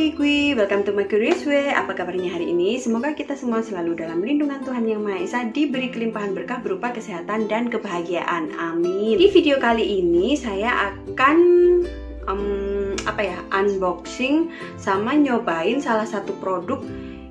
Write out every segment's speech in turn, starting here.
Shigui, welcome to my curious way. Apa kabarnya hari ini? Semoga kita semua selalu dalam lindungan Tuhan Yang Maha Esa, diberi kelimpahan berkah berupa kesehatan dan kebahagiaan. Amin. Di video kali ini saya akan unboxing sama nyobain salah satu produk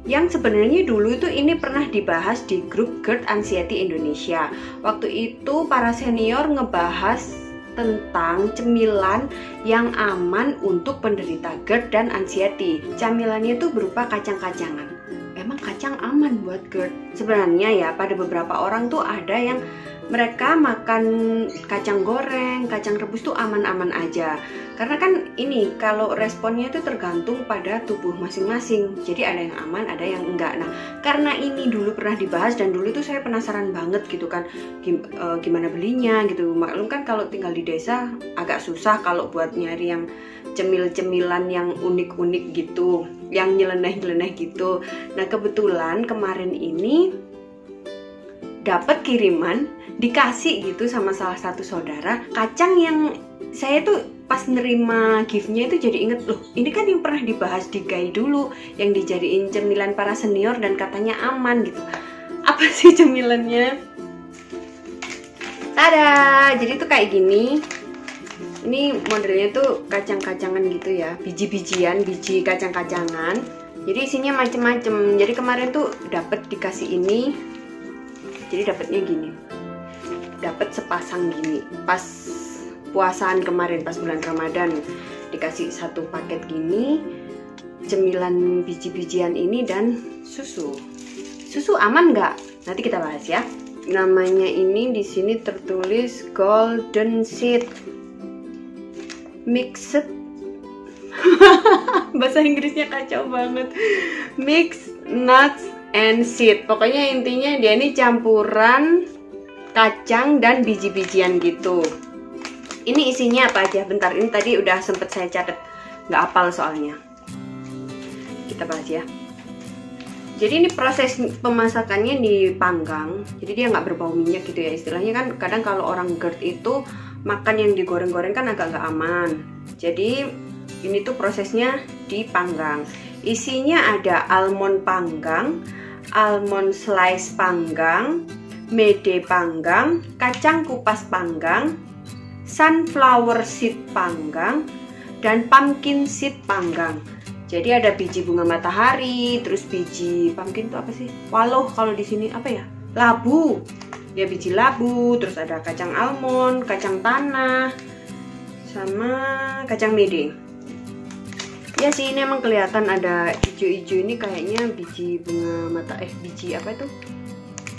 yang sebenarnya dulu itu ini pernah dibahas di grup GERD Anxiety Indonesia. Waktu itu para senior ngebahas tentang cemilan yang aman untuk penderita GERD dan anxiety. Camilannya itu berupa kacang-kacangan. Emang kacang aman buat GERD? Sebenarnya ya, pada beberapa orang tuh ada yang mereka makan kacang goreng, kacang rebus tuh aman-aman aja. Karena kan ini kalau responnya itu tergantung pada tubuh masing-masing. Jadi ada yang aman, ada yang enggak. Nah, karena ini dulu pernah dibahas dan dulu tuh saya penasaran banget gitu kan, gimana belinya gitu. Maklum kan kalau tinggal di desa agak susah kalau buat nyari yang cemil-cemilan yang unik-unik gitu, yang nyeleneh-nyeleneh gitu. Nah, kebetulan kemarin ini dapat kiriman, dikasih gitu sama salah satu saudara kacang yang saya tuh pas nerima giftnya itu jadi inget, loh ini kan yang pernah dibahas di Gai dulu, yang dijadiin cemilan para senior dan katanya aman gitu. Apa sih cemilannya? Tada! Jadi tuh kayak gini. Ini modelnya tuh kacang-kacangan gitu ya, biji-bijian, biji kacang-kacangan. Jadi isinya macem-macem. Jadi kemarin tuh dapat dikasih ini. Jadi dapatnya gini, dapat sepasang gini pas puasaan kemarin, pas bulan Ramadan dikasih satu paket gini, cemilan biji-bijian ini dan susu aman nggak? Nanti kita bahas ya. Namanya ini di sini tertulis Golden Seed Mixed bahasa Inggrisnya kacau banget, Mixed Nuts and Seed. Pokoknya intinya dia ini campuran kacang dan biji-bijian gitu. Ini isinya apa aja? Bentar, ini tadi udah sempet saya catat, nggak hafal soalnya. Kita bahas ya. Jadi ini proses pemasakannya dipanggang, jadi dia nggak berbau minyak gitu ya. Istilahnya kan kadang kalau orang GERD itu makan yang digoreng-goreng kan agak nggak aman. Jadi ini tuh prosesnya dipanggang. Isinya ada almond panggang, almond slice panggang, mede panggang, kacang kupas panggang, sunflower seed panggang, dan pumpkin seed panggang. Jadi ada biji bunga matahari, terus biji pumpkin itu apa sih? Waloh kalau di sini apa ya? Labu. Ya biji labu, terus ada kacang almond, kacang tanah, sama kacang mede. Ya sih, ini emang kelihatan ada hijau-hijau, ini kayaknya biji bunga biji apa itu?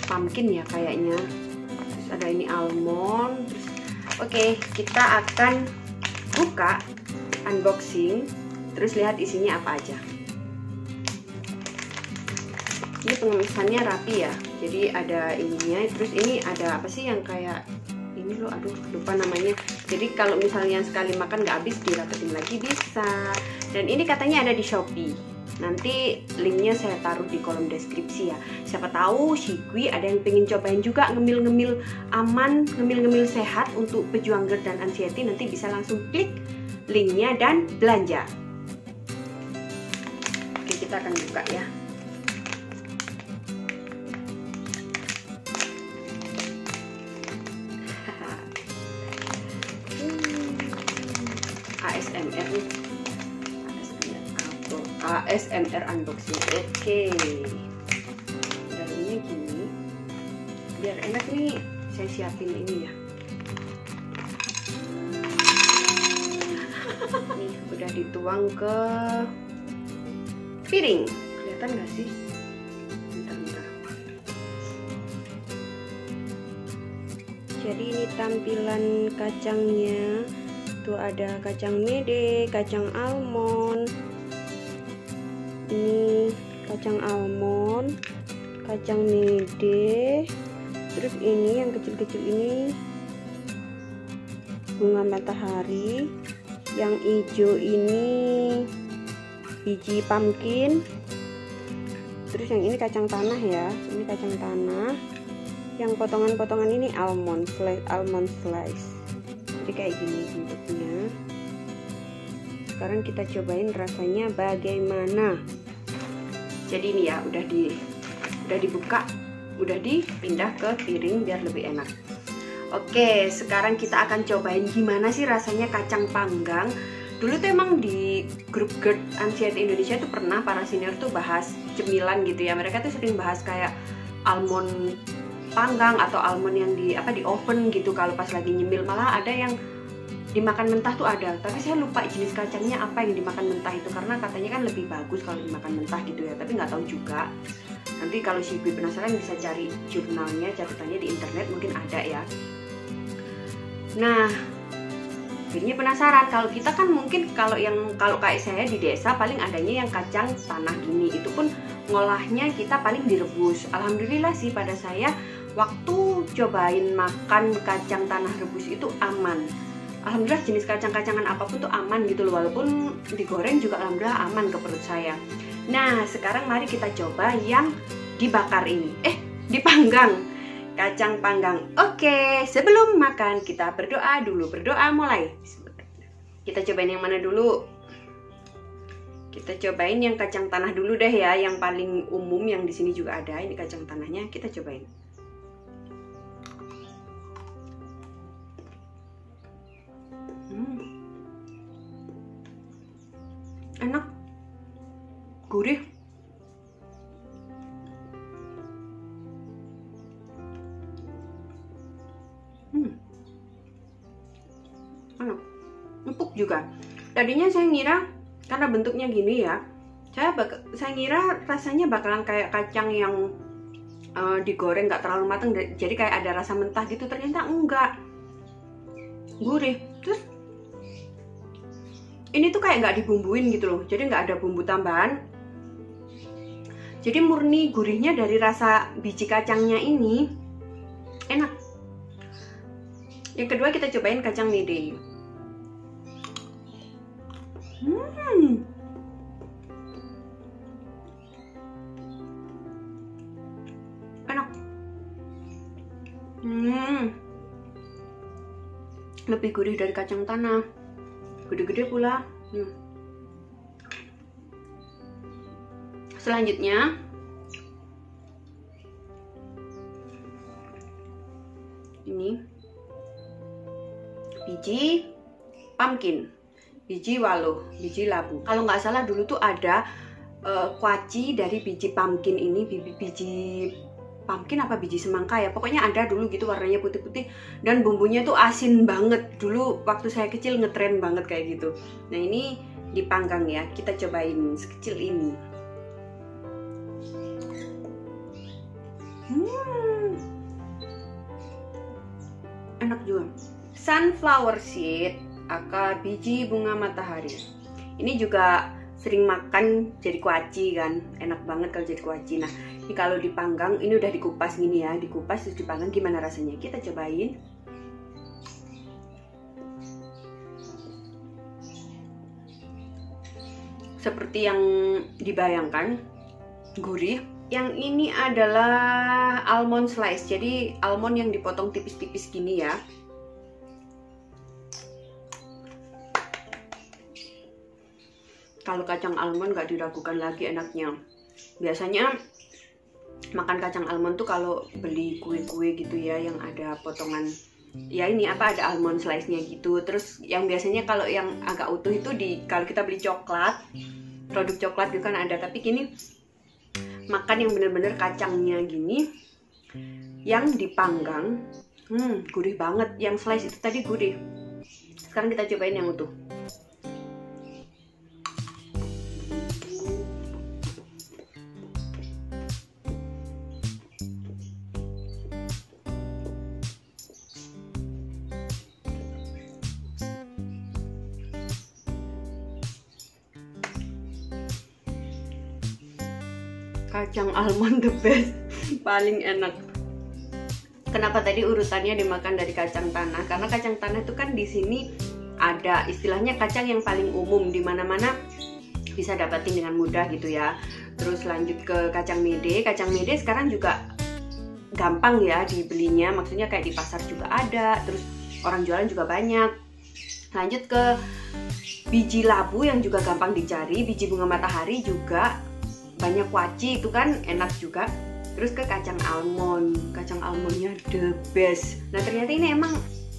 Pumpkin ya kayaknya. Terus ada ini almond. Oke, kita akan buka, unboxing, terus lihat isinya apa aja. Ini pengemasannya rapi ya. Jadi ada ininya, terus ini ada apa sih yang kayak ini loh, aduh lupa namanya. Jadi kalau misalnya sekali makan nggak habis, dirapetin lagi bisa. Dan ini katanya ada di Shopee. Nanti linknya saya taruh di kolom deskripsi ya. Siapa tahu Shigui ada yang pengen cobain juga ngemil-ngemil aman, ngemil-ngemil sehat untuk pejuang GERD dan anxiety. Nanti bisa langsung klik linknya dan belanja. Oke, kita akan buka ya. ASMR nih. ASMR unboxing. Oke. Dalamnya gini. Biar enak nih, saya siapin ini ya. Nih, udah dituang ke piring. Kelihatan nggak sih? Bentar. Jadi ini tampilan kacangnya. Tuh ada kacang mede, kacang almond. Ini kacang almond, kacang mede, terus ini yang kecil-kecil ini bunga matahari, yang hijau ini biji pumpkin, terus yang ini kacang tanah ya, ini kacang tanah, yang potongan-potongan ini almond slice. Jadi kayak gini bentuknya. sekarang kita cobain rasanya bagaimana. Jadi ini ya udah dibuka, udah dipindah ke piring biar lebih enak. Oke, sekarang kita akan cobain gimana sih rasanya kacang panggang. Dulu tuh emang di grup GERD Anxiety Indonesia tuh pernah para senior tuh bahas cemilan gitu ya. Mereka tuh sering bahas kayak almond panggang atau almond yang di oven gitu kalau pas lagi nyemil. Malah ada yang dimakan mentah tuh ada, tapi saya lupa jenis kacangnya apa yang dimakan mentah itu, karena katanya kan lebih bagus kalau dimakan mentah gitu ya, tapi nggak tahu juga. Nanti kalau si ibu penasaran bisa cari jurnalnya, catatannya di internet, mungkin ada ya. Nah, ini penasaran, kalau kita kan mungkin kalau kayak saya di desa paling adanya yang kacang tanah gini, itu pun ngolahnya kita paling direbus. Alhamdulillah sih pada saya waktu cobain makan kacang tanah rebus itu aman. Alhamdulillah jenis kacang-kacangan apapun tuh aman gitu loh, walaupun digoreng juga alhamdulillah aman ke perut saya. Nah, sekarang mari kita coba yang dibakar ini. Dipanggang. Kacang panggang. Oke, sebelum makan kita berdoa dulu. Berdoa mulai. Kita cobain yang mana dulu? Kita cobain yang kacang tanah dulu deh ya, yang paling umum, yang di sini juga ada. Ini kacang tanahnya, kita cobain. Enak, gurih, enak, empuk juga. Tadinya saya ngira karena bentuknya gini ya, saya ngira rasanya bakalan kayak kacang yang digoreng nggak terlalu matang, jadi kayak ada rasa mentah gitu. Ternyata enggak, gurih. Terus ini tuh kayak nggak dibumbuin gitu loh, jadi nggak ada bumbu tambahan. Jadi murni gurihnya dari rasa biji kacangnya ini, enak. Yang kedua kita cobain kacang mede. Enak. Lebih gurih dari kacang tanah. Gede-gede pula. Selanjutnya ini biji pumpkin, biji waluh, biji labu. Kalau nggak salah dulu tuh ada kuaci dari biji pumpkin ini, biji pumpkin apa biji semangka ya, pokoknya ada dulu gitu, warnanya putih-putih dan bumbunya tuh asin banget. Dulu waktu saya kecil ngetren banget kayak gitu. Nah, ini dipanggang ya, kita cobain sekecil ini. Enak juga. Sunflower seed atau biji bunga matahari. Ini juga sering makan jadi kuaci kan, enak banget kalau jadi kuaci. Nah, ini kalau dipanggang, ini udah dikupas gini ya, dikupas terus dipanggang, gimana rasanya? Kita cobain. Seperti yang dibayangkan, gurih. Yang ini adalah almond slice, jadi almond yang dipotong tipis-tipis gini ya. Kalau kacang almond gak diragukan lagi enaknya. Biasanya makan kacang almond tuh kalau beli kue-kue gitu ya, yang ada potongan, ya ini ada almond slice-nya gitu. Terus yang biasanya kalau yang agak utuh itu kalau kita beli coklat, produk coklat gitu kan ada. Tapi gini, makan yang bener-bener kacangnya gini, yang dipanggang, gurih banget. Yang slice itu tadi gurih. Sekarang kita cobain yang utuh. Kacang almond the best, paling enak. Kenapa tadi urutannya dimakan dari kacang tanah? Karena kacang tanah itu kan di sini ada istilahnya kacang yang paling umum, di mana-mana bisa dapetin dengan mudah gitu ya. Terus lanjut ke kacang mede. Kacang mede sekarang juga gampang ya dibelinya, maksudnya kayak di pasar juga ada, terus orang jualan juga banyak. Lanjut ke biji labu yang juga gampang dicari, biji bunga matahari juga banyak kuaci, itu kan enak juga. Terus ke kacang almond almondnya the best. Nah ternyata ini emang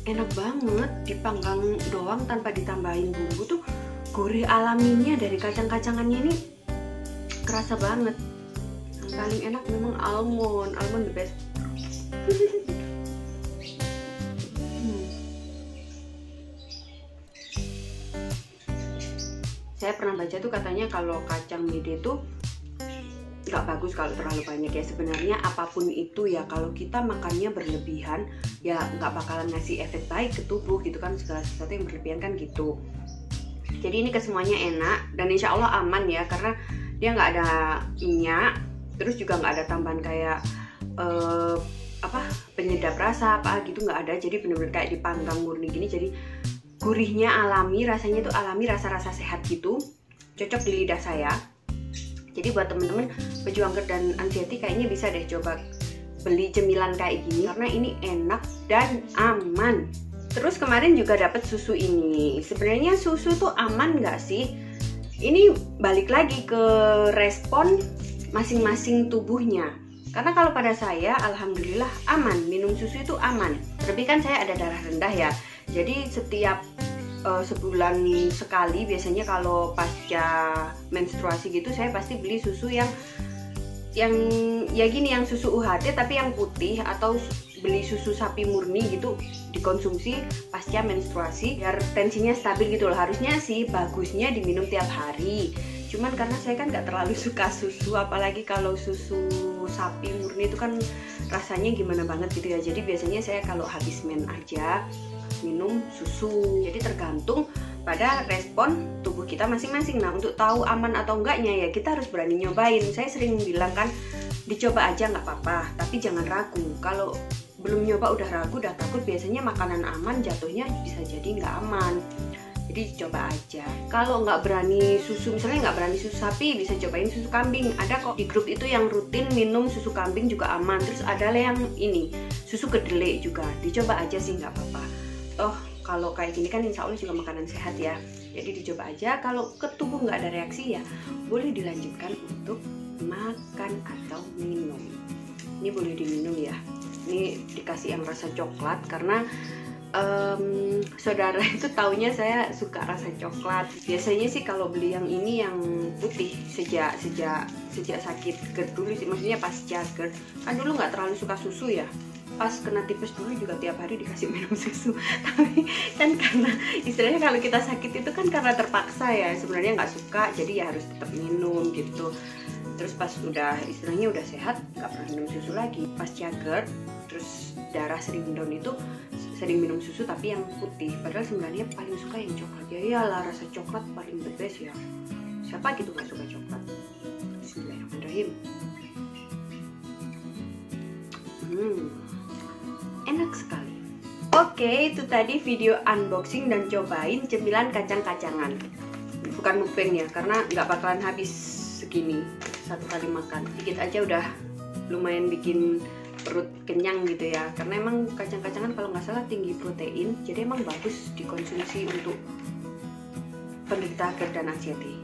enak banget, dipanggang doang tanpa ditambahin bumbu tuh gurih alaminya dari kacang-kacangannya ini kerasa banget. Yang paling enak memang almond the best. Saya pernah baca tuh katanya kalau kacang mede tuh nggak bagus kalau terlalu banyak ya. Sebenarnya apapun itu ya, kalau kita makannya berlebihan ya nggak bakalan ngasih efek baik ke tubuh gitu kan. Segala sesuatu yang berlebihan kan gitu. Jadi ini kesemuanya enak dan insya Allah aman ya, karena dia nggak ada minyak, terus juga nggak ada tambahan kayak penyedap rasa apa gitu, nggak ada. Jadi bener-bener kayak dipanggang murni gini, jadi gurihnya alami, rasanya tuh alami, rasa-rasa sehat gitu, cocok di lidah saya. Jadi buat temen-temen pejuang GERD dan anxiety kayaknya bisa deh coba beli cemilan kayak gini, karena ini enak dan aman. Terus kemarin juga dapat susu ini. Sebenarnya susu tuh aman nggak sih? Ini balik lagi ke respon masing-masing tubuhnya. Karena kalau pada saya, alhamdulillah aman, minum susu itu aman. Tapi kan saya ada darah rendah ya. Jadi setiap sebulan sekali biasanya kalau pasca menstruasi gitu, saya pasti beli susu yang ya gini, yang susu UHT tapi yang putih, atau beli susu sapi murni gitu dikonsumsi pasca menstruasi biar tensinya stabil gitu loh. Harusnya sih bagusnya diminum tiap hari. Cuman karena saya kan nggak terlalu suka susu, apalagi kalau susu sapi murni itu kan rasanya gimana banget gitu ya. Jadi biasanya saya kalau habis men aja minum susu. Jadi tergantung pada respon tubuh kita masing-masing. Nah untuk tahu aman atau enggaknya ya kita harus berani nyobain. Saya sering bilang kan, dicoba aja nggak apa-apa, tapi jangan ragu. Kalau belum nyoba udah ragu, udah takut, biasanya makanan aman jatuhnya bisa jadi nggak aman. Jadi coba aja. Kalau nggak berani susu, misalnya nggak berani susu sapi, bisa cobain susu kambing. Ada kok di grup itu yang rutin minum susu kambing juga aman. Terus ada yang ini susu kedelai juga, dicoba aja sih nggak apa-apa. Toh kalau kayak gini kan insya Allah juga makanan sehat ya. Jadi dicoba aja. Kalau ke tubuh nggak ada reaksi ya boleh dilanjutkan untuk makan atau minum. Ini boleh diminum ya. Ini dikasih yang rasa coklat karena saudara itu taunya saya suka rasa coklat. Biasanya sih kalau beli yang ini yang putih sejak sakit GERD dulu sih, maksudnya pasca GERD. Kan dulu nggak terlalu suka susu ya. Pas kena tipes dulu juga tiap hari dikasih minum susu. Tapi kan karena istilahnya kalau kita sakit itu kan karena terpaksa ya, sebenarnya nggak suka, jadi ya harus tetap minum gitu. Terus pas udah istilahnya udah sehat nggak pernah minum susu lagi. Pasca GERD terus darah sering down itu sering minum susu tapi yang putih, padahal sebenarnya paling suka yang coklat. Ya iyalah, rasa coklat paling the best ya, siapa gitu nggak suka coklat. Bismillahirrahmanirrahim. Enak sekali. Oke, itu tadi video unboxing dan cobain cemilan kacang-kacangan. Bukan mukbang ya, karena nggak bakalan habis segini satu kali makan. Dikit aja udah lumayan bikin perut kenyang gitu ya. Karena emang kacang-kacangan kalau nggak salah tinggi protein, jadi emang bagus dikonsumsi untuk penderita GERD dan anxiety.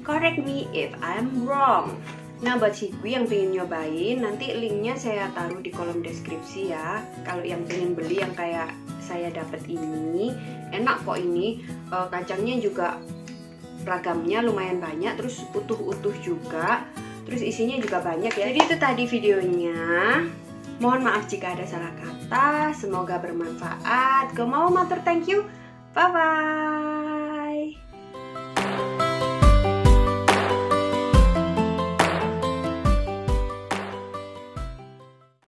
Correct me if I'm wrong. Nah buat Cikgu yang pengen nyobain, nanti linknya saya taruh di kolom deskripsi ya. Kalau yang pengen beli yang kayak saya dapat ini, enak kok ini. Kacangnya juga ragamnya lumayan banyak, terus utuh-utuh juga, terus isinya juga banyak ya. Jadi itu tadi videonya. Mohon maaf jika ada salah kata, semoga bermanfaat. Go mau matur thank you, bye bye.